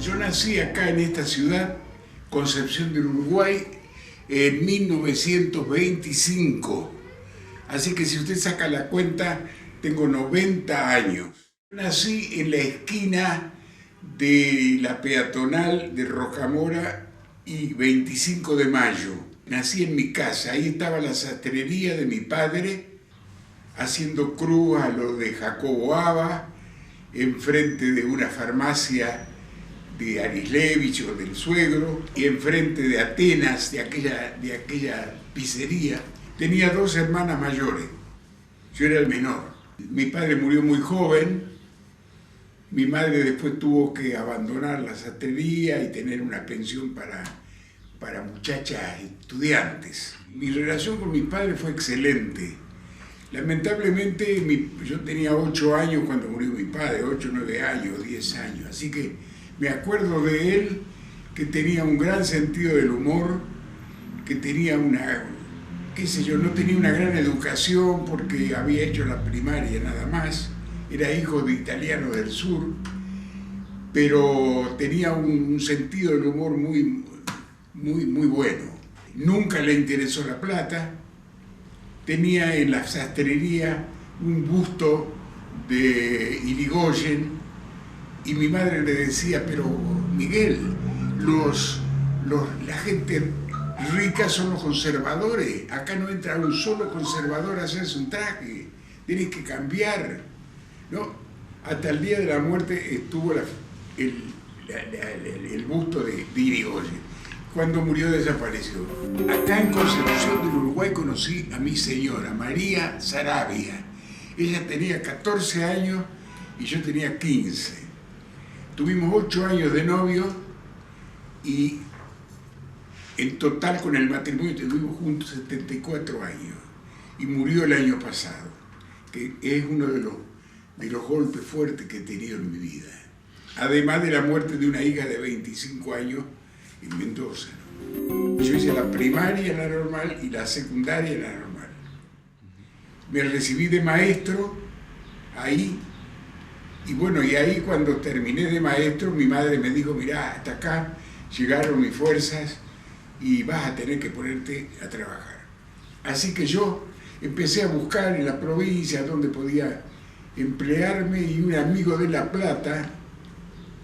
Yo nací acá en esta ciudad, Concepción del Uruguay, en 1925. Así que si usted saca la cuenta, tengo 90 años. Nací en la esquina de la peatonal de Rocamora y 25 de Mayo. Nací en mi casa, ahí estaba la sastrería de mi padre, haciendo cruz a lo de Jacobo Aba, enfrente de una farmacia de Arislevich o del suegro, y enfrente de Atenas, de aquella pizzería. Tenía 2 hermanas mayores, yo era el menor. Mi padre murió muy joven, mi madre después tuvo que abandonar la sastrería y tener una pensión para muchachas estudiantes. Mi relación con mi padre fue excelente. Lamentablemente yo tenía 8 años cuando murió mi padre, 8, 9 años, 10 años, así que me acuerdo de él que tenía un gran sentido del humor, que tenía no tenía una gran educación porque había hecho la primaria nada más, era hijo de italianos del sur, pero tenía un sentido del humor muy bueno. Nunca le interesó la plata. Tenía en la sastrería un busto de Irigoyen y mi madre le decía, pero Miguel, la gente rica son los conservadores, acá no entra un solo conservador a hacerse un traje, tienes que cambiar, ¿no? Hasta el día de la muerte estuvo el busto de Irigoyen. Cuando murió desapareció. Acá en Concepción del Uruguay conocí a mi señora, María Sarabia. Ella tenía 14 años y yo tenía 15. Tuvimos 8 años de novio y en total con el matrimonio tuvimos juntos 74 años. Y murió el año pasado, que es uno de los golpes fuertes que he tenido en mi vida. Además de la muerte de una hija de 25 años, en Mendoza. Yo hice la primaria en la normal y la secundaria en la normal. Me recibí de maestro ahí, y bueno, y ahí cuando terminé de maestro, mi madre me dijo, mirá, hasta acá llegaron mis fuerzas y vas a tener que ponerte a trabajar. Así que yo empecé a buscar en la provincia donde podía emplearme, y un amigo de La Plata,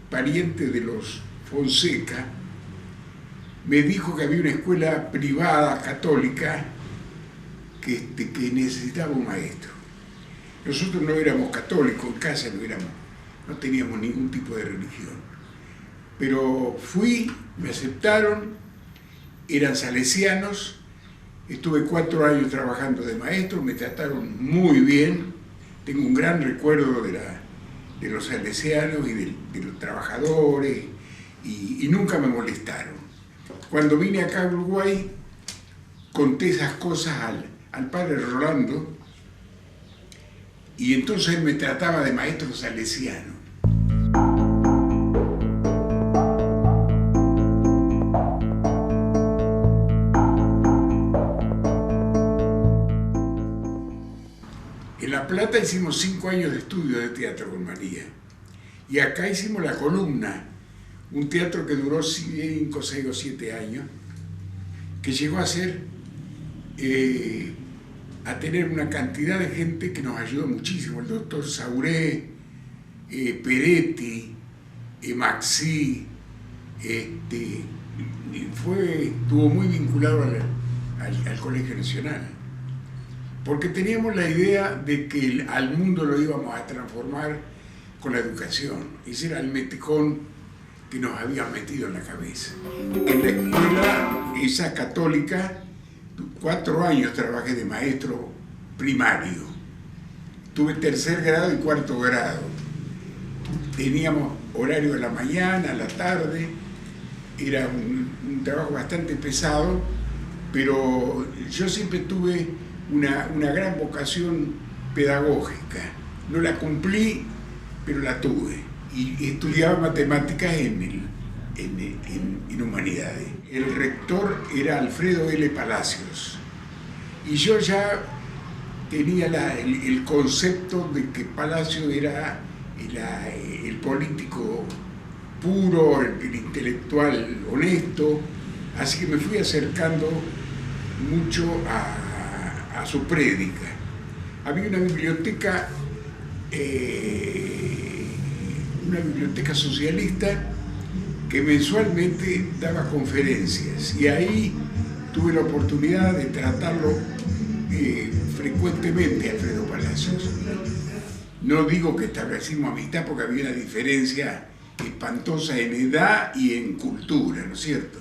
pariente de los Fonseca, me dijo que había una escuela privada católica que necesitaba un maestro. Nosotros no éramos católicos, en casa no teníamos ningún tipo de religión. Pero fui, me aceptaron, eran salesianos, estuve 4 años trabajando de maestro, me trataron muy bien, tengo un gran recuerdo de los salesianos y de los trabajadores, y nunca me molestaron. Cuando vine acá a Uruguay, conté esas cosas al padre Rolando, y entonces él me trataba de maestro salesiano. En La Plata hicimos 5 años de estudio de teatro con María, y acá hicimos La Columna, un teatro que duró 5, 6 o 7 años, que llegó a tener una cantidad de gente que nos ayudó muchísimo. El doctor Sauré, Peretti, Maxi, estuvo muy vinculado al Colegio Nacional, porque teníamos la idea de que al mundo lo íbamos a transformar con la educación. Ese era el meticón que nos habían metido en la cabeza. En la escuela esa católica, 4 años trabajé de maestro primario. Tuve 3er grado y 4º grado. Teníamos horario de la mañana, a la tarde. Era un trabajo bastante pesado, pero yo siempre tuve una gran vocación pedagógica. No la cumplí, pero la tuve. Y estudiaba matemáticas en humanidades. El rector era Alfredo L. Palacios, y yo ya tenía el concepto de que Palacios era el político puro, el intelectual honesto, así que me fui acercando mucho a su prédica. Había una biblioteca socialista que mensualmente daba conferencias, y ahí tuve la oportunidad de tratarlo frecuentemente, Alfredo Palacios. No digo que establecimos amistad porque había una diferencia espantosa en edad y en cultura, ¿no es cierto?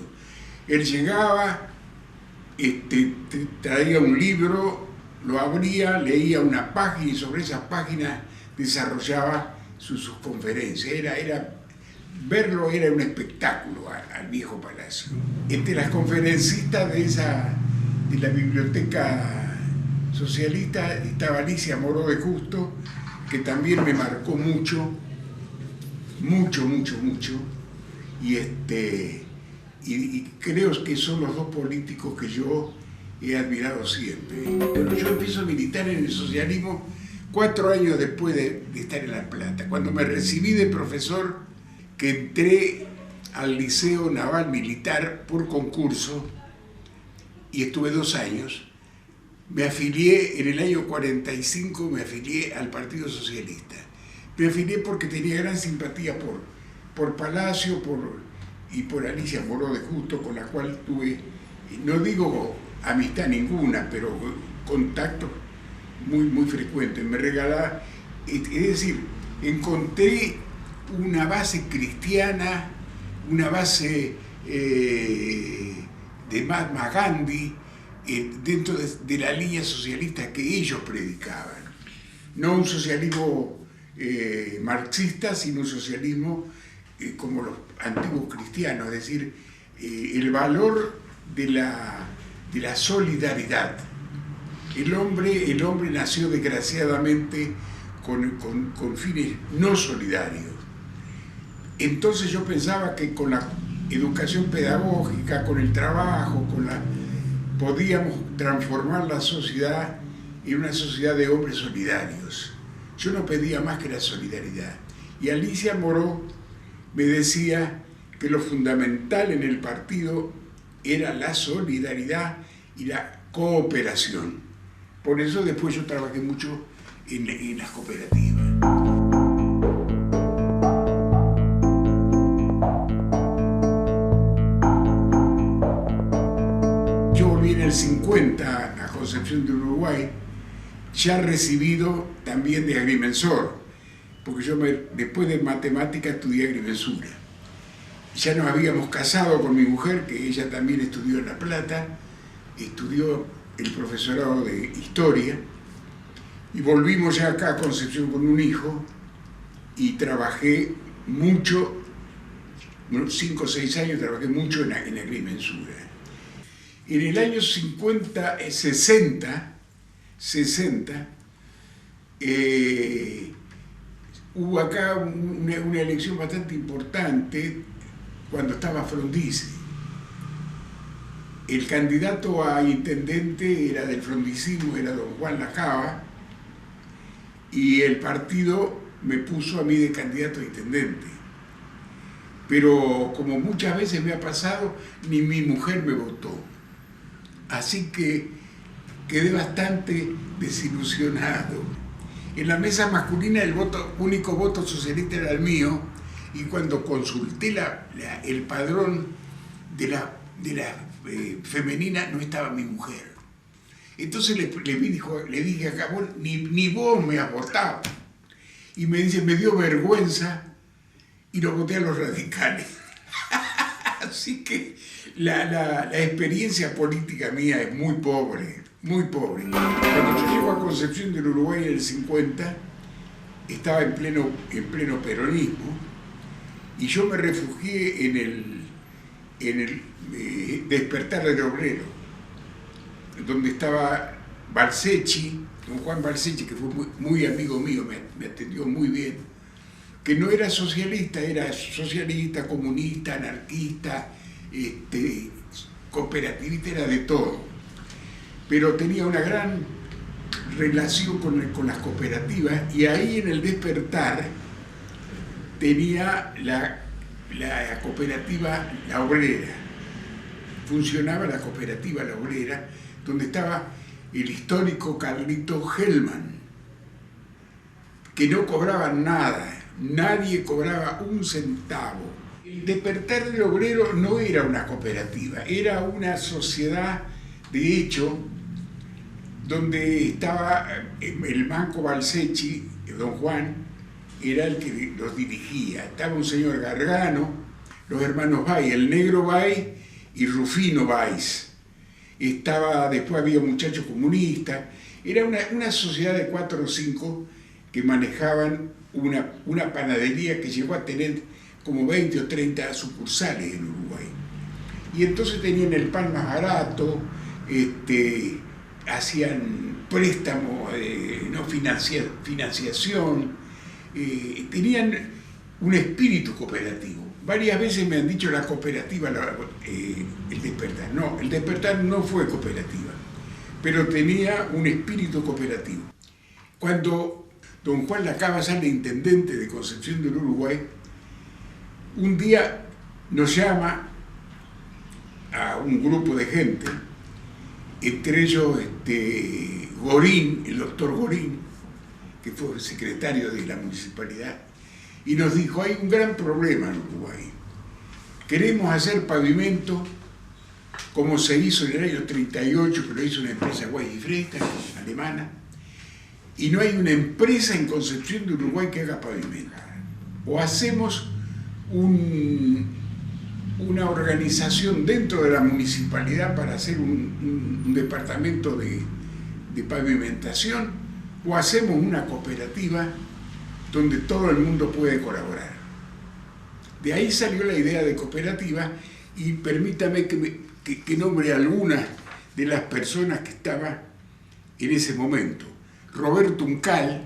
Él llegaba, traía un libro, lo abría, leía una página y sobre esas páginas desarrollaba sus conferencias. Verlo era un espectáculo al viejo Palacio. Entre las conferencistas de la biblioteca socialista estaba Alicia Moró de Justo, que también me marcó mucho, y creo que son los dos políticos que yo he admirado siempre. Bueno, yo empiezo a militar en el socialismo 4 años después de estar en La Plata. Cuando me recibí de profesor, que entré al Liceo Naval Militar por concurso y estuve 2 años, me afilié en el año 45, me afilié al Partido Socialista. Me afilié porque tenía gran simpatía por Palacio y por Alicia Moró de Justo, con la cual tuve, no digo amistad ninguna, pero contacto muy frecuente. Me regalaba, es decir, encontré una base cristiana, una base de Mahatma Gandhi dentro de la línea socialista que ellos predicaban. No un socialismo marxista, sino un socialismo como los antiguos cristianos, es decir, el valor de la solidaridad. El hombre nació desgraciadamente con fines no solidarios. Entonces yo pensaba que con la educación pedagógica, con el trabajo, podíamos transformar la sociedad en una sociedad de hombres solidarios. Yo no pedía más que la solidaridad. Y Alicia Moró me decía que lo fundamental en el partido era la solidaridad y la cooperación. Por eso después yo trabajé mucho en las cooperativas. Yo volví en el 50 a Concepción del Uruguay, ya recibido también de agrimensor, porque yo después de matemática estudié agrimensura. Ya nos habíamos casado con mi mujer, que ella también estudió en La Plata, estudió el profesorado de historia, y volvimos ya acá a Concepción con un hijo, y trabajé mucho, 5 o 6 años trabajé mucho en agrimensura. En el año 60, hubo acá una elección bastante importante cuando estaba Frondizi. El candidato a intendente era del frondicismo, era don Juan Lacaba, y el partido me puso a mí de candidato a intendente. Pero como muchas veces me ha pasado, ni mi mujer me votó. Así que quedé bastante desilusionado. En la mesa masculina el único voto socialista era el mío, y cuando consulté el padrón de la femenina no estaba mi mujer. Entonces le dije acá, bueno, ni vos me has votado. Y me dice, me dio vergüenza y lo voté a los radicales. Así que la experiencia política mía es muy pobre, muy pobre. Cuando yo llego a Concepción del Uruguay en el 50, estaba en pleno peronismo, y yo me refugié en el Despertar del Obrero, donde estaba Balsechi, don Juan Balsechi, que fue muy amigo mío, me atendió muy bien, que no era socialista, comunista, anarquista, cooperativista, era de todo, pero tenía una gran relación con las cooperativas, y ahí en el Despertar tenía la cooperativa La Obrera. Funcionaba la cooperativa La Obrera, donde estaba el histórico Carlito Hellman, que no cobraban nada, nadie cobraba un centavo. El Despertar del Obrero no era una cooperativa, era una sociedad de hecho, donde estaba el Banco Balsechi, don Juan, era el que los dirigía. Estaba un señor Gargano, los hermanos Bay, el negro Bay y Rufino Bays. Después había muchachos comunistas. Era una sociedad de 4 o 5 que manejaban una panadería que llegó a tener como 20 o 30 sucursales en Uruguay. Y entonces tenían el pan más barato, hacían préstamos, financiación, tenían un espíritu cooperativo. Varias veces me han dicho la cooperativa, el Despertar. No, el Despertar no fue cooperativa, pero tenía un espíritu cooperativo. Cuando don Juan Lacaba sale intendente de Concepción del Uruguay, un día nos llama a un grupo de gente, entre ellos Gorín, el doctor Gorín, que fue secretario de la municipalidad, y nos dijo: hay un gran problema en Uruguay. Queremos hacer pavimento como se hizo en el año 38, que lo hizo una empresa Guay y Fresca, alemana, y no hay una empresa en Concepción de Uruguay que haga pavimento. O hacemos una organización dentro de la municipalidad para hacer un departamento de pavimentación, o hacemos una cooperativa donde todo el mundo puede colaborar. De ahí salió la idea de cooperativa, y permítame que nombre algunas de las personas que estaban en ese momento. Roberto Uncal,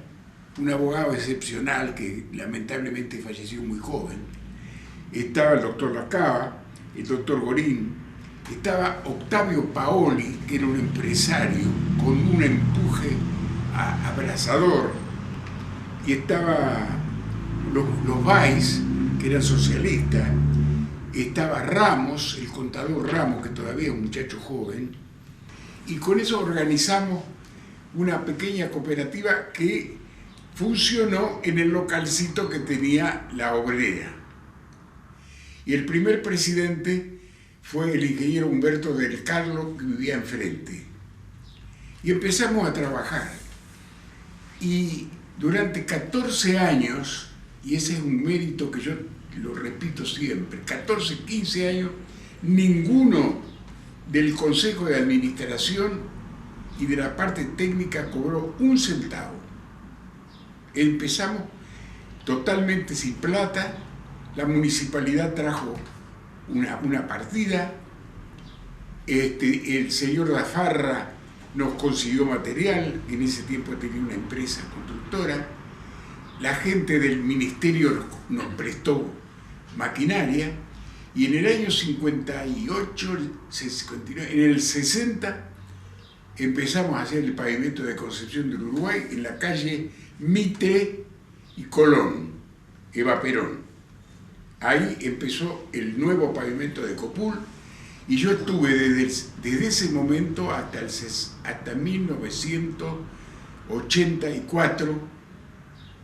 un abogado excepcional que lamentablemente falleció muy joven. Estaba el doctor Lacaba, el doctor Gorín, estaba Octavio Paoli, que era un empresario con un empuje abrasador, y estaba los Bays, que eran socialistas, estaba Ramos, el contador Ramos, que todavía es un muchacho joven, y con eso organizamos una pequeña cooperativa que funcionó en el localcito que tenía La Obrera. Y el primer presidente fue el ingeniero Humberto del Carlo, que vivía enfrente. Y empezamos a trabajar. Y durante 14 años, y ese es un mérito que yo lo repito siempre, 14, 15 años, ninguno del Consejo de Administración y de la parte técnica cobró un centavo. Empezamos totalmente sin plata. La municipalidad trajo una partida, el señor Dafarra nos consiguió material, en ese tiempo tenía una empresa constructora, la gente del ministerio nos prestó maquinaria, y en el año 58, 59, en el 60, empezamos a hacer el pavimento de Concepción del Uruguay en la calle Mitre y Colón, Eva Perón. Ahí empezó el nuevo pavimento de Copul, y yo estuve desde ese momento hasta 1984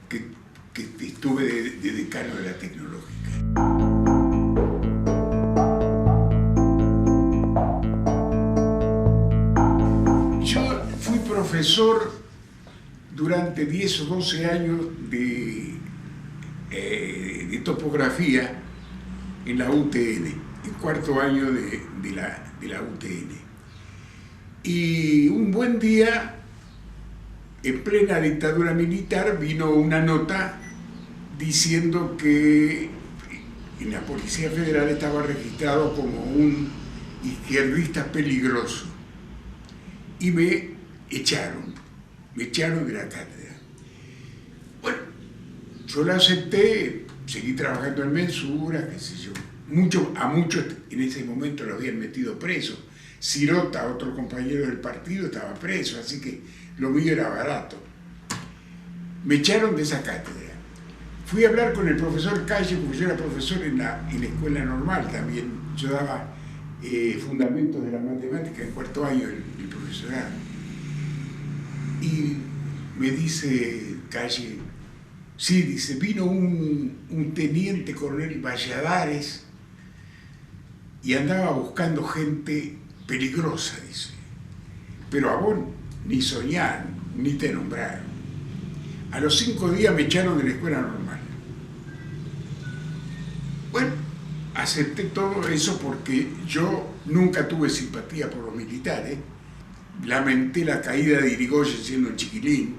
que estuve de decano de la Tecnológica. Yo fui profesor durante 10 o 12 años de topografía en la UTN, el cuarto año de la UTN. Y un buen día, en plena dictadura militar, vino una nota diciendo que en la Policía Federal estaba registrado como un izquierdista peligroso. Y me echaron de la cátedra. Bueno, yo la acepté, seguí trabajando en mensura, qué sé yo. A muchos en ese momento lo habían metido preso. Cirota, otro compañero del partido, estaba preso, así que lo mío era barato. Me echaron de esa cátedra. Fui a hablar con el profesor Calle, porque yo era profesor en la escuela normal también. Yo daba fundamentos de la matemática en cuarto año el profesorado. Y me dice Calle, sí, dice, vino un teniente coronel Valladares y andaba buscando gente peligrosa, dice. Pero a vos ni soñar, ni te nombraron. A los 5 días me echaron de la escuela normal. Bueno, acepté todo eso porque yo nunca tuve simpatía por los militares. Lamenté la caída de Irigoyen siendo un chiquilín.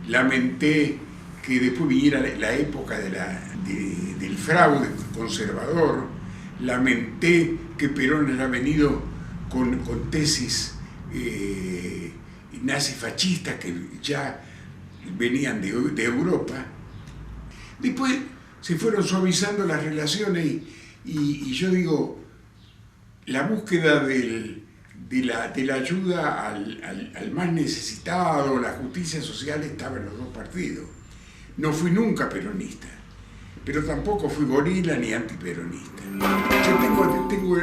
Lamenté que después viniera la época del fraude conservador. Lamenté que Perón haya venido con tesis nazifascistas que ya venían de Europa. Después se fueron suavizando las relaciones y yo digo, la búsqueda de la ayuda al más necesitado, la justicia social estaba en los dos partidos. No fui nunca peronista, pero tampoco fui gorila ni antiperonista. Yo tengo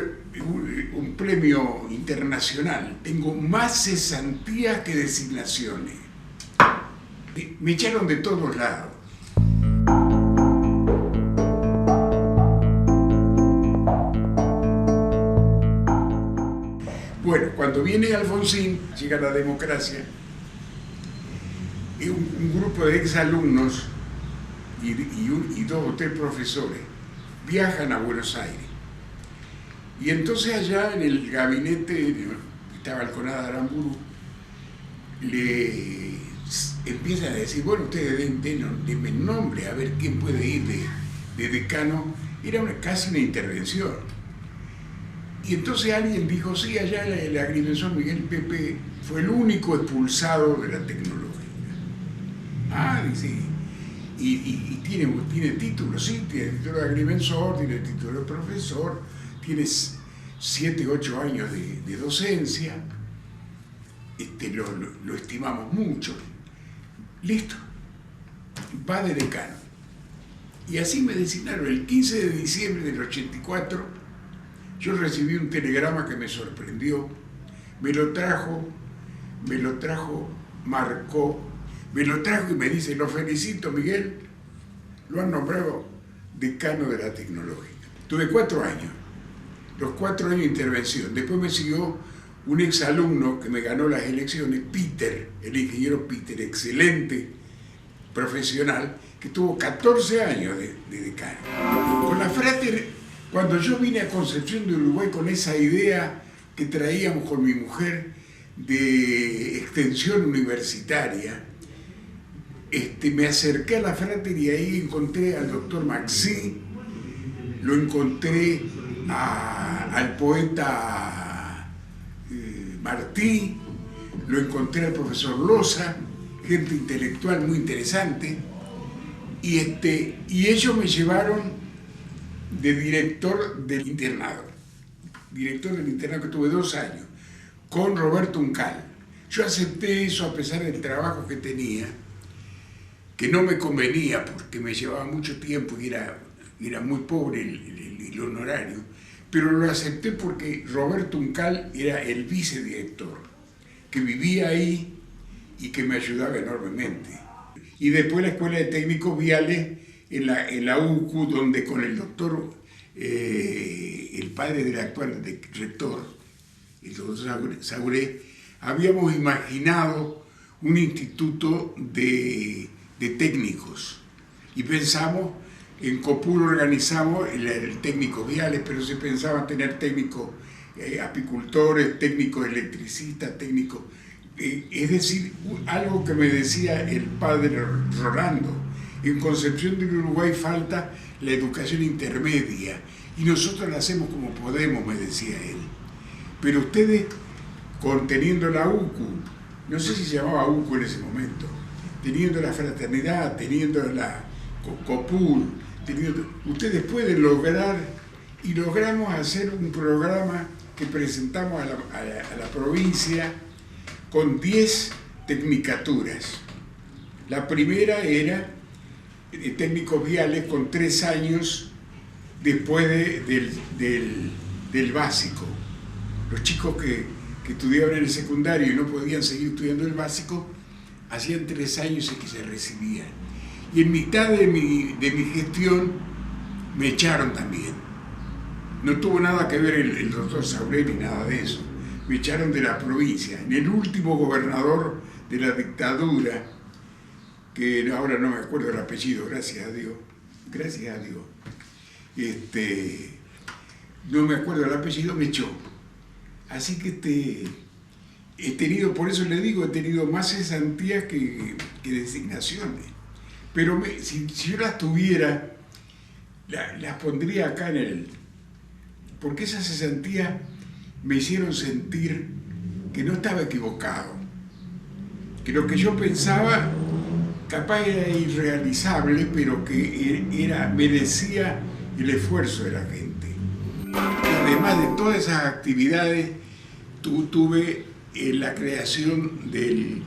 un premio internacional, tengo más cesantías que designaciones. Me echaron de todos lados. Bueno, cuando viene Alfonsín, llega la democracia, y un grupo de exalumnos y 2 o 3 profesores viajan a Buenos Aires. Y entonces allá en el gabinete, estaba Alconada Aramburu, le empiezan a decir, bueno, ustedes denme nombre, a ver quién puede ir de decano. Era casi una intervención. Y entonces alguien dijo, sí, allá el agrimensor Miguel Pepe fue el único expulsado de la tecnológica. Ah, dice, y tiene título, sí, tiene título de agrimensor, tiene título de profesor, tiene 7, 8 años de docencia, lo estimamos mucho. Listo, va de decano. Y así me designaron. El 15 de diciembre del 84, yo recibí un telegrama que me sorprendió. Me lo trajo, marcó, me lo trajo y me dice, lo felicito, Miguel, lo han nombrado decano de la tecnológica. Tuve 4 años, los 4 años de intervención. Después me siguió un exalumno que me ganó las elecciones, Peter, el ingeniero Peter, excelente profesional, que tuvo 14 años de decano. Con la Frater, cuando yo vine a Concepción de Uruguay con esa idea que traíamos con mi mujer de extensión universitaria, me acerqué a la Frater y ahí encontré al doctor Maxi, lo encontré al poeta Martí, lo encontré al profesor Loza, gente intelectual muy interesante, y ellos me llevaron de director del internado que tuve 2 años, con Roberto Uncal. Yo acepté eso a pesar del trabajo que tenía, que no me convenía porque me llevaba mucho tiempo y era muy pobre el honorario, pero lo acepté porque Roberto Uncal era el vicedirector, que vivía ahí y que me ayudaba enormemente. Y después la Escuela de Técnicos Viales en la UCU, donde con el doctor, el padre del actual rector, el doctor Sauré, habíamos imaginado un instituto de técnicos. Y pensamos, en COPUR organizamos el técnico Viales, pero se pensaba tener técnicos apicultores, técnicos electricistas, técnicos... es decir, algo que me decía el padre Rolando, en Concepción del Uruguay falta la educación intermedia y nosotros la hacemos como podemos, me decía él. Pero ustedes, teniendo la UCU, no sé si se llamaba UCU en ese momento, teniendo la fraternidad, teniendo la COPUL, ustedes pueden lograr, y logramos hacer un programa que presentamos a la provincia con 10 tecnicaturas. La primera era técnicos viales con 3 años después del básico. Los chicos que estudiaban en el secundario y no podían seguir estudiando el básico, hacían 3 años y que se recibían. Y en mitad de mi gestión me echaron también. No tuvo nada que ver el doctor Sauré ni nada de eso. Me echaron de la provincia. En el último gobernador de la dictadura, que ahora no me acuerdo el apellido, gracias a Dios, no me acuerdo el apellido, me echó. Así que he tenido, por eso le digo, he tenido más cesantías que designaciones. Pero si yo las tuviera, las pondría acá porque esas cesantías me hicieron sentir que no estaba equivocado, que lo que yo pensaba capaz era irrealizable, pero que merecía el esfuerzo de la gente. Además de todas esas actividades, tuve la creación del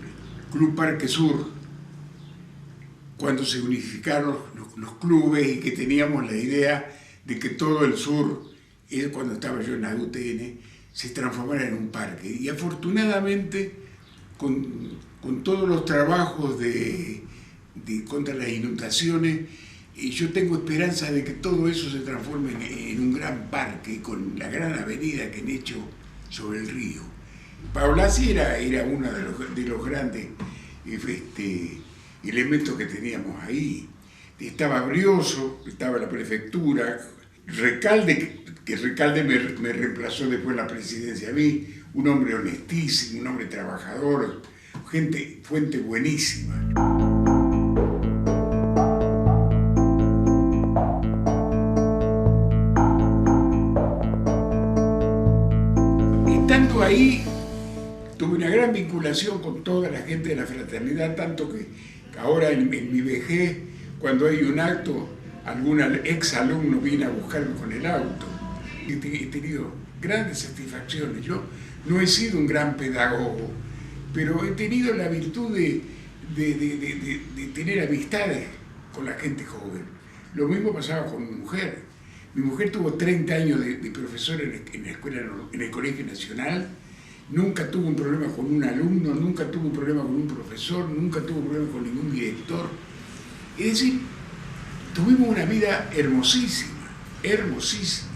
Club Parque Sur, cuando se unificaron los clubes y que teníamos la idea de que todo el sur, cuando estaba yo en la UTN, se transformara en un parque. Y afortunadamente, con todos los trabajos contra las inundaciones, yo tengo esperanza de que todo eso se transforme en un gran parque, con la gran avenida que han hecho sobre el río. Paulassi era uno de los grandes elementos que teníamos ahí. Estaba Brioso, estaba la prefectura, Recalde, que Recalde me reemplazó después en la presidencia a mí, un hombre honestísimo, un hombre trabajador, fuente buenísima. Estando ahí, tuve una gran vinculación con toda la gente de la fraternidad, tanto que ahora en mi vejez, cuando hay un acto, algún ex alumno viene a buscarme con el auto. He tenido grandes satisfacciones. Yo no he sido un gran pedagogo, pero he tenido la virtud de tener amistades con la gente joven. Lo mismo pasaba con mi mujer. Mi mujer tuvo 30 años de profesora en la escuela, en el Colegio Nacional. Nunca tuvo un problema con un alumno, nunca tuvo un problema con un profesor, nunca tuvo un problema con ningún director. Es decir, tuvimos una vida hermosísima, hermosísima.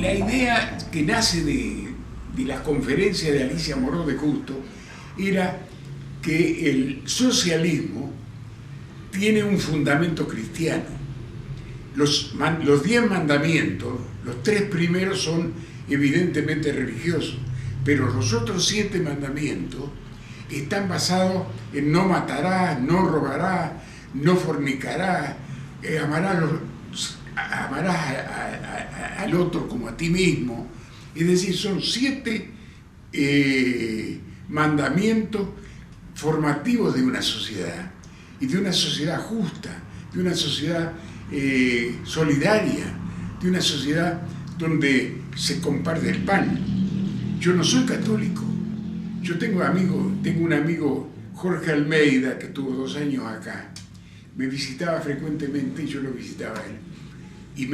La idea que nace de la conferencia de Alicia Moró de Justo era que el socialismo tiene un fundamento cristiano. Los 10 mandamientos, los 3 primeros son evidentemente religiosos, pero los otros 7 mandamientos están basados en no matarás, no robarás, no fornicarás, amarás al otro como a ti mismo. Es decir, son 7 mandamientos formativos de una sociedad, y de una sociedad justa, de una sociedad solidaria, de una sociedad donde se comparte el pan. Yo no soy católico. Yo tengo un amigo, Jorge Almeida, que tuvo 2 años acá. Me visitaba frecuentemente y yo lo visitaba a él. Y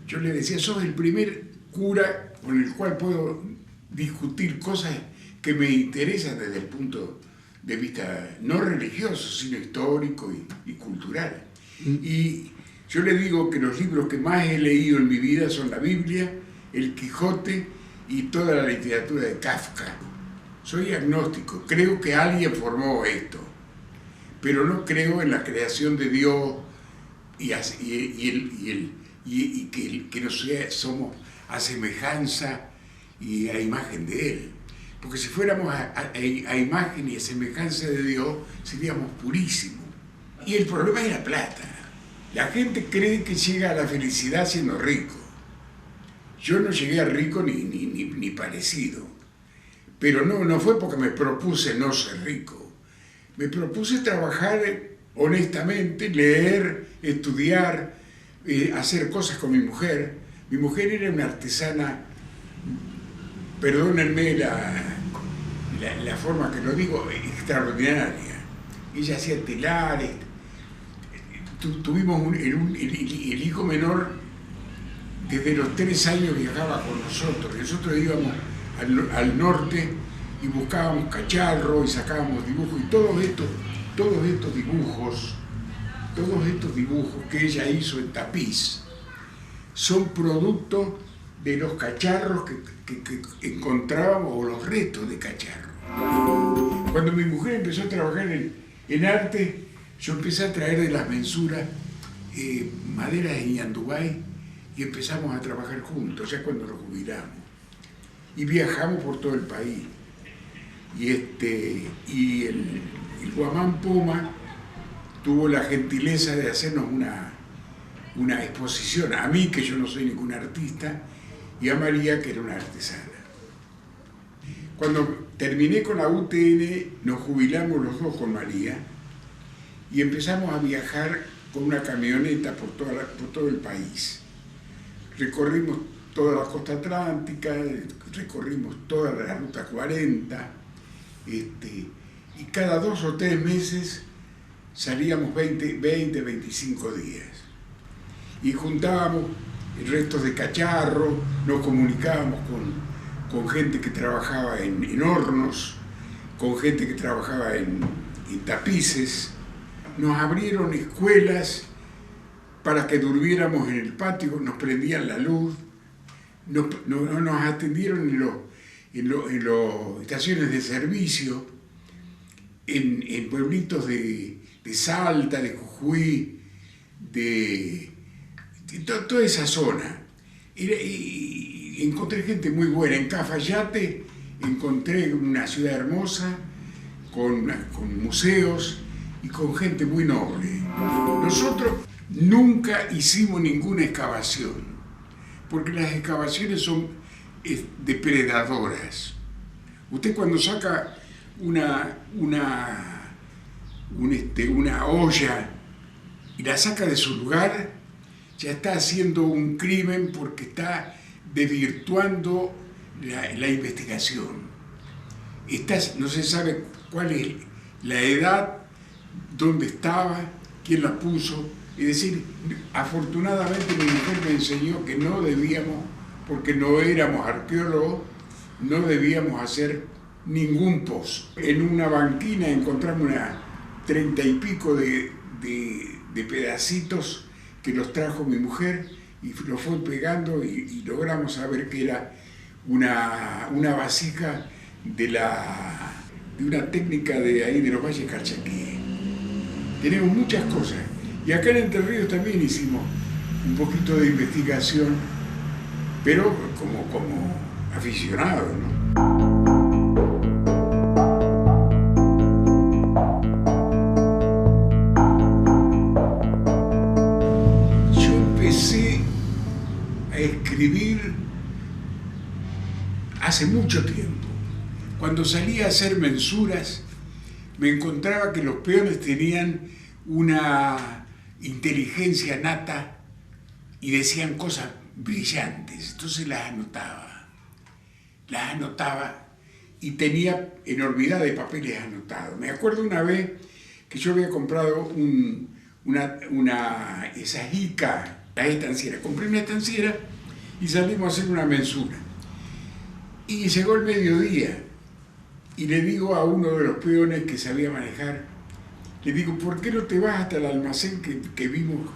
yo le decía, sos el primer cura con el cual puedo discutir cosas que me interesan desde el punto de vista no religioso, sino histórico y cultural. Y yo le digo que los libros que más he leído en mi vida son la Biblia, el Quijote y toda la literatura de Kafka. Soy agnóstico, creo que alguien formó esto, pero no creo en la creación de Dios y que somos a semejanza y a imagen de Él. Porque si fuéramos a imagen y a semejanza de Dios, seríamos purísimos. Y el problema es la plata. La gente cree que llega a la felicidad siendo rico. Yo no llegué a rico ni parecido. Pero no fue porque me propuse no ser rico. me propuse trabajar honestamente, leer, estudiar, hacer cosas con mi mujer. Mi mujer era una artesana, perdónenme la forma que lo digo, extraordinaria. Ella hacía telares. Tuvimos el hijo menor, desde los 3 años viajaba con nosotros. Nosotros íbamos al norte y buscábamos cacharros y sacábamos dibujos. Y todos estos dibujos que ella hizo en tapiz son producto de los cacharros que encontrábamos, o los restos de cacharros. Cuando mi mujer empezó a trabajar en arte, yo empecé a traer de las mensuras madera de Ñandubay y empezamos a trabajar juntos, ya cuando nos jubilamos. Y viajamos por todo el país. Y el Guamán Poma tuvo la gentileza de hacernos una exposición, a mí, que yo no soy ningún artista, y a María, que era una artesana. Cuando terminé con la UTN, nos jubilamos los dos con María y empezamos a viajar con una camioneta por todo el país. Recorrimos toda la costa atlántica, recorrimos toda la ruta 40, y cada 2 o 3 meses salíamos 25 días. Y juntábamos restos de cacharro, nos comunicábamos con gente que trabajaba en hornos, con gente que trabajaba en tapices. Nos abrieron escuelas para que durmiéramos en el patio, nos prendían la luz, nos atendieron en las estaciones de servicio, en pueblitos de Salta, de Jujuy, de toda esa zona. Y encontré gente muy buena. En Cafayate encontré una ciudad hermosa, con museos y con gente muy noble. Nosotros nunca hicimos ninguna excavación, porque las excavaciones son depredadoras. Usted cuando saca una olla y la saca de su lugar, ya está haciendo un crimen, porque está desvirtuando la investigación. No se sabe cuál es la edad, dónde estaba, quién la puso. Es decir, afortunadamente mi mujer me enseñó que no debíamos, porque no éramos arqueólogos, no debíamos hacer ningún pozo. En una banquina encontramos 30 y pico de pedacitos que los trajo mi mujer y los fue pegando y logramos saber que era una vasija de una técnica de ahí de los Valles Calchaquí. Tenemos muchas cosas. Y acá en Entre Ríos también hicimos un poquito de investigación, pero como aficionados, ¿no? Yo empecé a escribir hace mucho tiempo. Cuando salía a hacer mensuras, me encontraba que los peones tenían una inteligencia nata y decían cosas brillantes. Entonces las anotaba y tenía enormidad de papeles anotados. Me acuerdo una vez que yo había comprado esa jica, la estanciera. Compré una estanciera y salimos a hacer una mensura. Y llegó el mediodía y le digo a uno de los peones que sabía manejar, le digo, ¿por qué no te vas hasta el almacén que vimos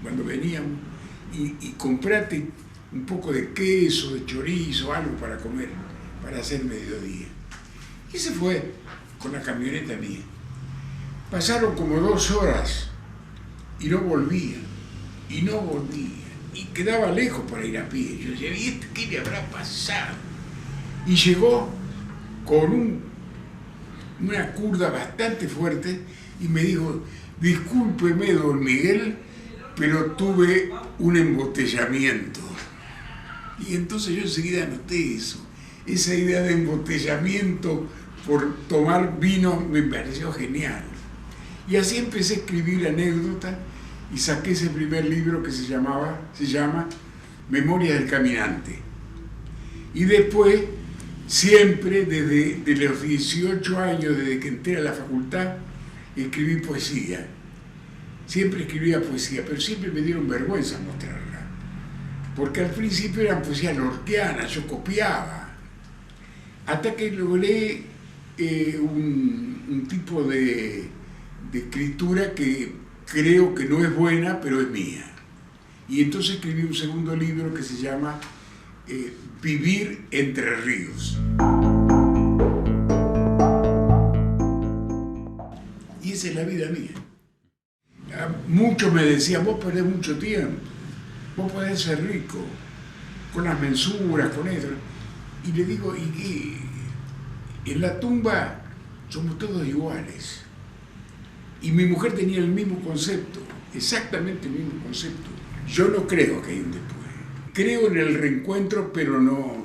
cuando veníamos y comprate un poco de queso, de chorizo, algo para comer, para hacer mediodía? Y se fue con la camioneta mía. Pasaron como 2 horas y no volvía, y quedaba lejos para ir a pie. Yo decía, ¿y qué le habrá pasado? Y llegó con una curda bastante fuerte y me dijo, discúlpeme, don Miguel, pero tuve un embotellamiento. Y entonces yo enseguida anoté eso, esa idea de embotellamiento por tomar vino me pareció genial. Y así empecé a escribir anécdotas y saqué ese primer libro que se llama Memorias del Caminante. Y después, siempre desde los 18 años, desde que entré a la facultad, escribí poesía. Siempre escribía poesía, pero siempre me dieron vergüenza mostrarla. Porque al principio eran poesía lorquiana, yo copiaba. Hasta que logré un tipo de escritura que creo que no es buena, pero es mía. Y entonces escribí un segundo libro que se llama Vivir entre ríos. Y esa es la vida mía. Muchos me decían, vos perdés mucho tiempo, vos podés ser rico, con las mensuras, con eso. Y le digo, ¿y qué? En la tumba somos todos iguales. Y mi mujer tenía el mismo concepto, exactamente el mismo concepto. Yo no creo que hay un después. Creo en el reencuentro, pero no.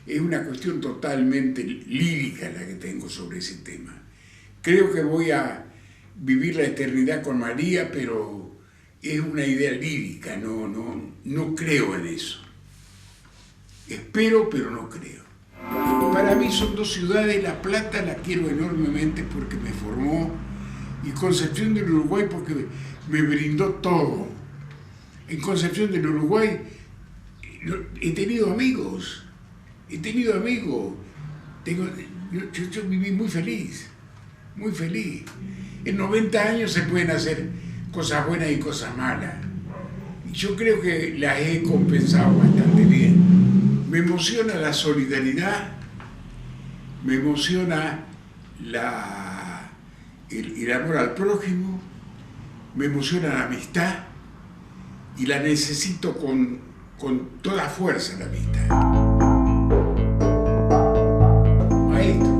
Es una cuestión totalmente lírica la que tengo sobre ese tema. Creo que voy a vivir la eternidad con María, pero es una idea lírica, no creo en eso. Espero, pero no creo. Para mí son dos ciudades. La Plata la quiero enormemente porque me formó, y Concepción del Uruguay porque me brindó todo. En Concepción del Uruguay he tenido amigos. Yo viví muy feliz. En 90 años se pueden hacer cosas buenas y cosas malas. Y yo creo que las he compensado bastante bien. Me emociona la solidaridad, me emociona el amor al prójimo, me emociona la amistad y la necesito con toda fuerza, la amistad. Maestro.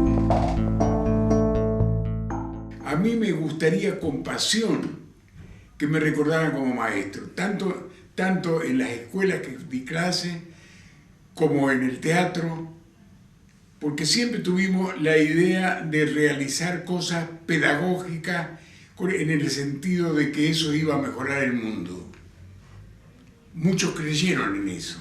A mí me gustaría con pasión que me recordaran como maestro, tanto en las escuelas que di clase como en el teatro, porque siempre tuvimos la idea de realizar cosas pedagógicas en el sentido de que eso iba a mejorar el mundo. Muchos creyeron en eso.